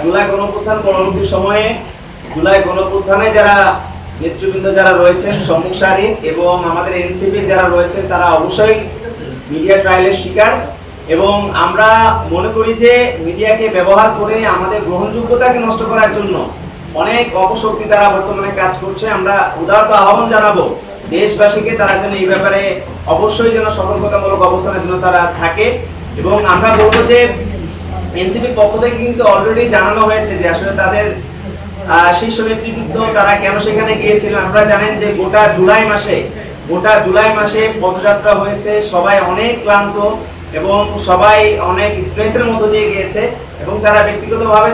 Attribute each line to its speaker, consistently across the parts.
Speaker 1: জুলাই গণঅভ্যুত্থান পরবর্তী সময়ে জুলাই গণঅভ্যুত্থানে যারা নেতৃবৃন্দ যারা রয়েছেন সম্মুখ সারির এবং আমাদের এনসিপি যারা রয়েছেন তারা অবশ্যই মিডিয়া ট্রায়ালের শিকার এবং আমরা মনে করি যে মিডিয়াকে ব্যবহার করে আমাদের গ্রহণযোগ্যতাকে নষ্ট করার জন্য অনেক অপশক্তি তারা বর্তমানে কাজ করছে। আমরা উদারত আহ্বান জানাবো দেশবাসীকে তারা যেন এই ব্যাপারে অবশ্যই যেন সতর্কতামূলক অবস্থানের জন্য তারা থাকে এবং আমরা বলবো যে এনসিপির পক্ষ থেকে কিন্তু অলরেডি জানানো হয়েছে যে আসলে তাদের শীর্ষ নেতৃবৃন্দ তারা কেন সেখানে গিয়েছিলেন। আপনারা জানেন যে গোটা জুলাই মাসে পদযাত্রা হয়েছে, সবাই অনেক ক্লান্ত এবং সবাই অনেক স্ট্রেসের মধ্য দিয়ে গিয়েছে এবং তারা ব্যক্তিগতভাবে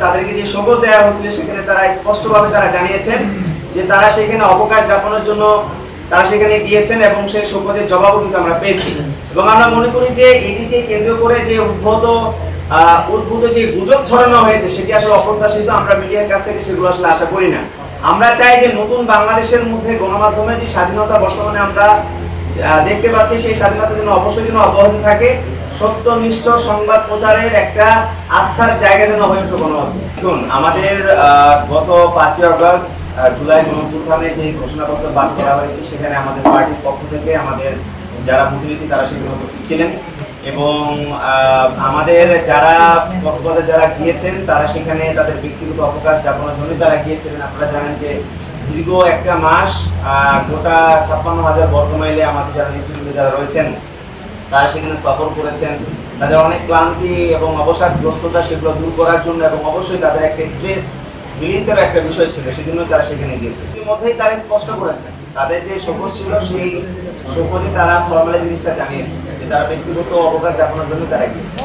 Speaker 1: তাদেরকে যে সবুজ দেওয়া হয়েছিল সেখানে তারা স্পষ্টভাবে তারা জানিয়েছেন যে তারা সেখানে অবকাশ যাপনের জন্য তারা সেখানে গিয়েছেন এবং সেই সবুজের জবাবও কিন্তু আমরা পেয়েছি এবং আমরা মনে করি যে এটিকে কেন্দ্র করে যে উদ্ভূত যে গুজব ছড়ানো হয়েছে সেটি আসলে অপ্রত্যাশিত। আমরা মিডিয়ার কাছ থেকে সেগুলো আসলে আশা করি না। আমরা চাই যে নতুন বাংলাদেশের মধ্যে গণমাধ্যমের যে স্বাধীনতা বর্তমানে আমরা দেখতে পাচ্ছি সেই স্বাধীনতা যেন অবশ্যই যেন অব্যাহত থাকে, সত্যনিষ্ঠ সংবাদ প্রচারের একটা আস্থার জায়গা যেন হয়ে ওঠে গণমাধ্যম। দেখুন আমাদের গত 5ই আগস্ট জুলাই গণঅভ্যুত্থানে যে ঘোষণাপত্র বার করা হয়েছে সেখানে আমাদের পার্টির পক্ষ থেকে আমাদের যারা প্রতিনিধি তারা সেখানে উপস্থিত ছিলেন এবং আমাদের যারা কক্সবাজার যারা গিয়েছেন তারা সেখানে তাদের ব্যক্তিগত অবকাশ যাপনের জন্য তারা গিয়েছিলেন। আপনারা জানেন যে দীর্ঘ একটা মাস গোটা 56,000 বর্গমাইলে আমাদের যারা নেতৃবৃন্দ যারা রয়েছেন তারা সেখানে সফর করেছেন। তাদের অনেক ক্লান্তি এবং অবসাদগ্রস্ততা সেগুলো দূর করার জন্য এবং অবশ্যই তাদের একটা স্ট্রেস রিলিজের একটা বিষয় ছিল, সেজন্য তারা সেখানে গিয়েছে। এর মধ্যেই তারা স্পষ্ট করেছেন তাদের যে শোকজ ছিল সেই শোকজে তারা ফর্মালি জিনিসটা জানিয়েছে যে তারা ব্যক্তিগত অবকাশ যাপনের জন্য তারা গিয়েছে।